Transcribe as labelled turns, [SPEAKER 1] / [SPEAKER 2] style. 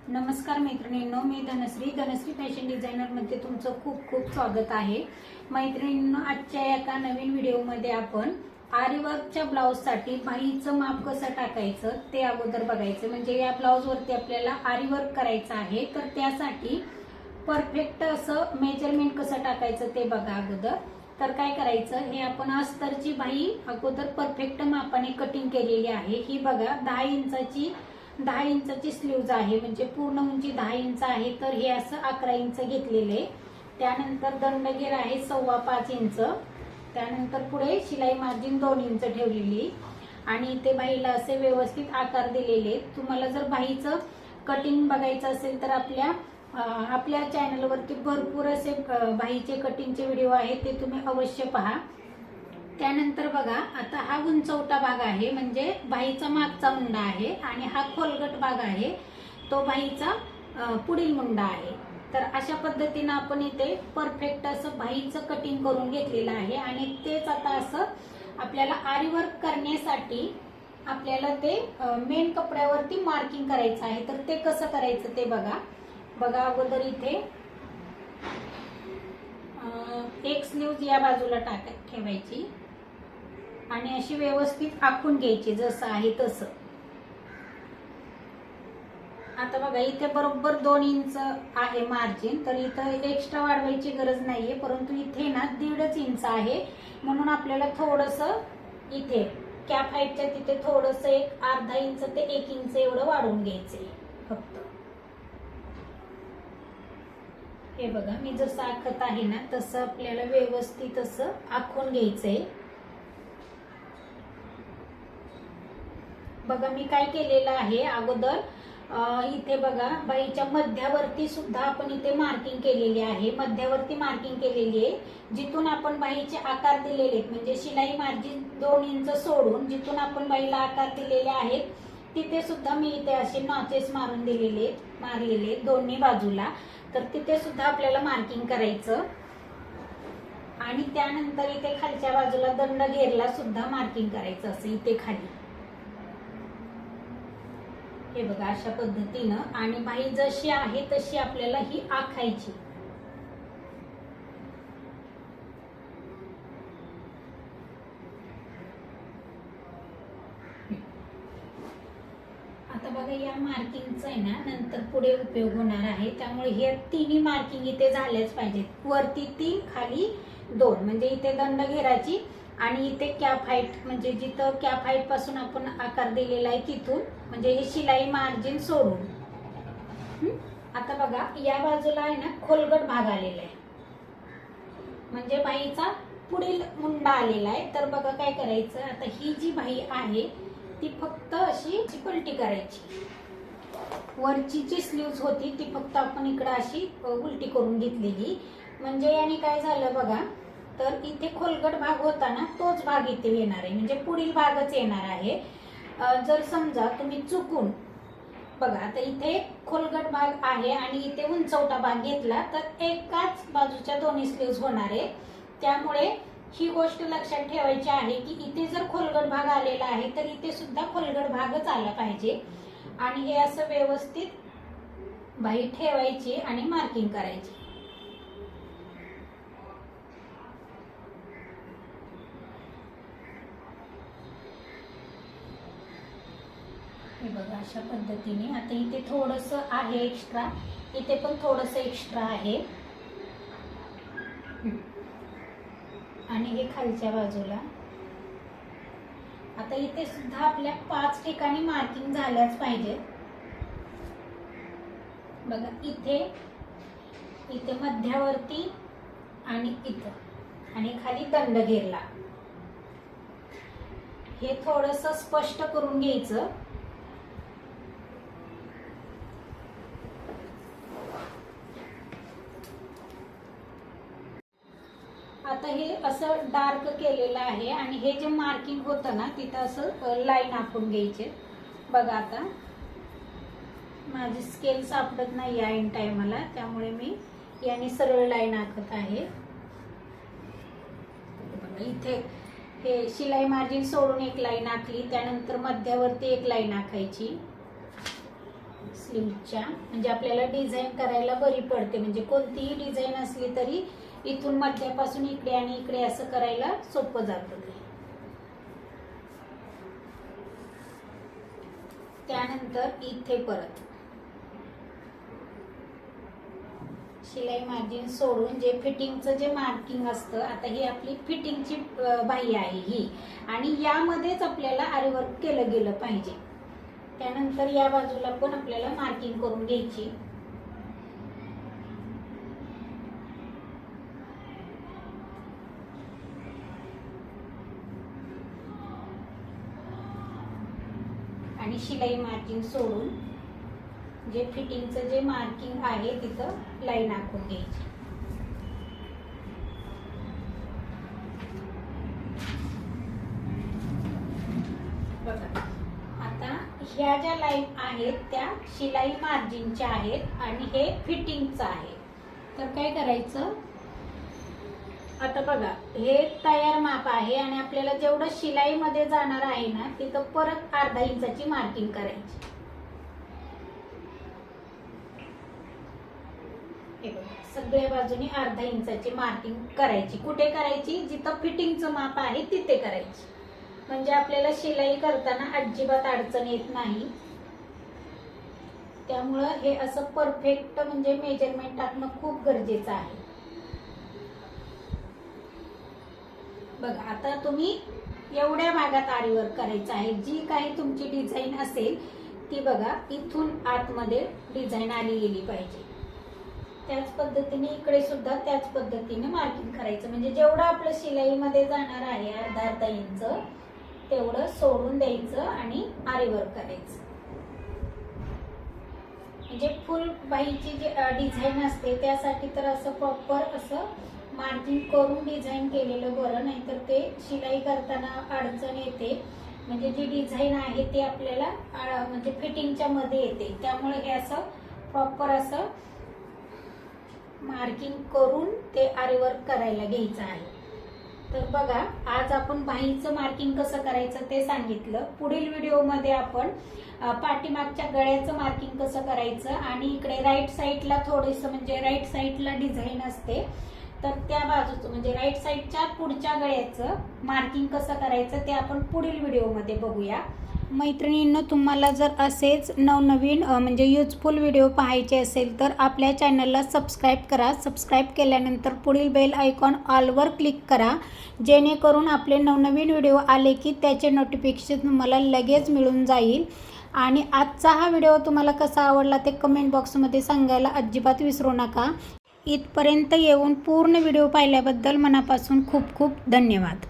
[SPEAKER 1] नमस्कार मैत्रिणींनो, मी Dhanashree fashion designer मध्ये तुमचं खूप खूप स्वागत आहे। मैत्रिणींनो, आजच्या एका नवीन व्हिडिओमध्ये आपण आरी वर्कच्या ब्लाउज साठी बाहीचं माप कसं टाकायचं ते अगोदर बघायचं। म्हणजे या ब्लाउज वरती आपल्याला आरी वर्क करायचं आहे, तर त्यासाठी परफेक्ट असं मेजरमेंट कसं टाकायचं ते बघा अगोदर। तर काय करायचं, हे आपण अस्तरची बाही अगोदर परफेक्ट मापाने कटिंग केलेली आहे। ही बघा 10 इंचाची स्लीव्ज आहे, म्हणजे पूर्ण उंची 10 इंच आहे, तर हे असं 11 इंच घेतलेले। त्यानंतर दंडगेर आहे 5.25 इंच। त्यानंतर पुढे शिलाई मार्जिन 2 इंच ठेवलेली आणि इथे बाहीला असे व्यवस्थित आकार दिलेले। तुम्हाला जर बाहीचं कटिंग बघायचं असेल तर आपल्या चॅनलवरती भरपूर असे बाहीचे कटिंगचे व्हिडिओ आहेत, ते तुम्ही अवश्य पहा। त्यानंतर बघा, आता हा उंचवटा भाग आहे, म्हणजे बाहीचा मागचा मुंडा आहे, आणि हा खोलगट भाग आहे, तो बाहीचा पुढील मुंडा आहे। तर अशा पद्धतीने आपण इथे परफेक्ट असं बाहीचं कटिंग करून घेतलेलं आहे। आणि तेच आता असं आपल्याला आरी वर्क करण्यासाठी आपल्याला ते मेन कपड्यावरती मार्किंग करायचं आहे। तर ते कसं करायचं ते बघा। अगोदर इथे एक स्लीव्ह या बाजूला ठेवायची आणि अशी व्यवस्थित आखून घ्यायची, जसं आहे तसं। आता बघा, इथे बरोबर 2 इंच आहे मार्जिन, तर इथं एक्स्ट्रा वाढवायची गरज नाहीये, परंतु इथे ना 1.5 इंच आहे, म्हणून आपल्याला थोडस इथे कॅप हाईटच्या तिथे थोडस एक अर्धा इंच ते 1 इंच एवढं वाढवून घ्यायचंय फक्त। हे बघा, मी जसं आखत आहे ना तसं आपल्याला व्यवस्थित असं आखून घ्यायचंय। बघा, मी काय केलेलं आहे अगोदर, इथे बघा बाहीच्या मध्यावरती सुद्धा आपण इथे मार्किंग केलेली आहे। मध्यावरती मार्किंग केलेली आहे, जिथून आपण बाहीचे आकार दिलेले आहेत, म्हणजे शिलाई मार्जिन 2 इंच सोडून जिथून आपण बाहीला आकार दिलेले आहेत तिथे सुद्धा मी इथे असे नॉचेस मारलेले दोन्ही बाजूला। तर तिथे सुद्धा आपल्याला मार्किंग करायचं। आणि त्यानंतर इथे खालच्या बाजूला दंड घेरला सुद्धा मार्किंग करायचं, असं इथे खाली। हे बघा, अशा पद्धतीनं। आणि बाही जशी आहे तशी आपल्याला ही आखायची। आता बघा, या मार्किंगचा आहे ना नंतर पुढे उपयोग होणार आहे, त्यामुळे हे तिन्ही मार्किंग इथे झाल्याच पाहिजेत। वरती 3, खाली 2, म्हणजे इथे दंड घेराची आणि इथे कॅप हाईट, म्हणजे जिथं कॅप हाईट पासून आपण आकार दिलेला आहे तिथून, म्हणजे हे शिलाई मार्जिन सोडून। आता बघा, या बाजूला आहे ना खोलगट भाग आलेला आहे, म्हणजे बाहीचा पुढील मुंडा आलेला आहे। तर बघा काय करायचं, आता ही जी बाही आहे ती फक्त अशी पलटी करायची। वरची जी स्लीव्ज होती ती फक्त आपण इकडे अशी उलटी करून घेतलेली, म्हणजे याने काय झालं बघा, तर इथे खोलगट भाग होता ना तोच भाग इथे येणार आहे, म्हणजे पुढील भागच येणार आहे। जर समजा तुम्ही चुकून बघा, आता इथे खोलगट भाग आहे आणि इथे उंचवटा भाग घेतला तर एकाच बाजूच्या दोन्ही स्लीव्ज होणार आहे। त्यामुळे ही गोष्ट लक्षात ठेवायची आहे की इथे जर खोलगट भाग आलेला आहे तर इथे सुद्धा खोलगट भागच आला पाहिजे। आणि हे असं व्यवस्थित बाही ठेवायची आणि मार्किंग करायची। हे बघा, अशा पद्धतीने। आता इथे थोडस आहे एक्स्ट्रा, इथे पण थोडस एक्स्ट्रा आहे, आणि हे खालच्या बाजूला। आता इथे सुद्धा आपल्या 5 ठिकाणी मार्किंग झाल्याच पाहिजे। बघा, इथे मध्यावरती आणि इथं, आणि खाली दंड घेरला। हे थोडस स्पष्ट करून घ्यायचं। आता हे असं डार्क केलेलं आहे, आणि हे जे मार्किंग होतं ना तिथं असं लाईन आखून घ्यायचे। बघा, आता माझी स्केल सापडत नाही ऐन टायमाला, त्यामुळे मी याने सरळ लाईन आखत आहे। इथे हे शिलाई मार्जिन सोडून एक लाईन आखली, त्यानंतर मध्यावरती एक लाईन आखायची, स्लीवच्या, म्हणजे आपल्याला डिझाईन करायला बरी पडते. म्हणजे कोणतीही डिझाईन असली तरी इथून मध्यापासून इकडे आणि इकडे असं करायला सोपं जातं ते. त्यानंतर इथे परत शिलाई मार्जिन सोडून जे फिटिंगचं जे मार्किंग असतं, आता ही आपली फिटिंगची बाही आहे ही, आणि यामध्येच आपल्याला आरी वर्क केलं गेलं पाहिजे. त्यानंतर या बाजूला पण आपल्याला मार्किंग करून घ्यायची. आणि शिलाई मार्जिन सोडून जे फिटिंगचं जे मार्किंग आहे तिथं लाईन आखून घ्यायची. बघा, आता ह्या ज्या लाईन आहेत त्या शिलाई मार्जिनच्या आहेत आणि हे फिटिंगचं आहे. तर काय करायचं, आता बघा हे तयार माप आहे आणि आपल्याला जेवढं शिलाईमध्ये जाणार आहे ना तिथं परत अर्धा इंचाची मार्किंग करायची. हे बघा, सगळ्या बाजूनी अर्धा इंचाची मार्किंग करायची. कुठे करायची? जिथं फिटिंगचं माप आहे तिथे करायची, म्हणजे आपल्याला शिलाई करताना अजिबात अडचण येत नाही. त्यामुळं हे असं परफेक्ट म्हणजे मेजरमेंट टाकणं खूप गरजेचं आहे. बघा, आता तुम्ही एवढ्या भागात आरी वर्क करायचं आहे. जी काही तुमची डिझाईन असेल ती बघा इथून आतमध्ये डिझाईन आली गेली पाहिजे. त्याच पद्धतीने इकडे सुद्धा त्याच पद्धतीने मार्किंग करायचं. म्हणजे जेवढं आपलं शिलाईमध्ये जाणार आहे अर्धा इंच तेवढं सोडून द्यायचं आणि आरी वर्क करायचं. म्हणजे फुल बाहीची जी डिझाईन असते त्यासाठी तर असं प्रॉपर असं मार्किंग करून डिझाईन केलेलं बरं, नाहीतर ते शिलाई करताना अडचण येते. म्हणजे जी डिझाईन आहे ते आपल्याला म्हणजे फिटिंगच्या मध्ये येते. त्यामुळे हे असं प्रॉपर असं मार्किंग करून ते आरी वर्क करायला घ्यायचं आहे. तर बघा, आज आपण बाहीचं मार्किंग कसं करायचं ते सांगितलं. पुढील व्हिडिओमध्ये आपण पाठीमागच्या गळ्याचं मार्किंग कसं करायचं आणि इकडे राईट साईडला थोडंसं म्हणजे राईट साईडला डिझाईन असते तर त्या बाजूचं म्हणजे राईट साईडच्या पुढच्या गळ्याचं मार्किंग कसं करायचं ते आपण पुढील व्हिडिओमध्ये बघूया. मैत्रिणींनो, तुम्हाला जर असेच नवनवीन म्हणजे युजफुल व्हिडिओ पाहायचे असेल तर आपल्या चॅनलला सबस्क्राईब करा. सबस्क्राईब केल्यानंतर पुढील बेल आयकॉन ऑलवर क्लिक करा, जेणेकरून आपले नवनवीन व्हिडिओ आले की त्याचे नोटिफिकेशन तुम्हाला लगेच मिळून जाईल. आणि आजचा हा व्हिडिओ तुम्हाला कसा आवडला ते कमेंट बॉक्समध्ये सांगायला अजिबात विसरू नका. इथपर्यंत येऊन पूर्ण व्हिडिओ पाहिल्याबद्दल मनापासून खूप खूप धन्यवाद.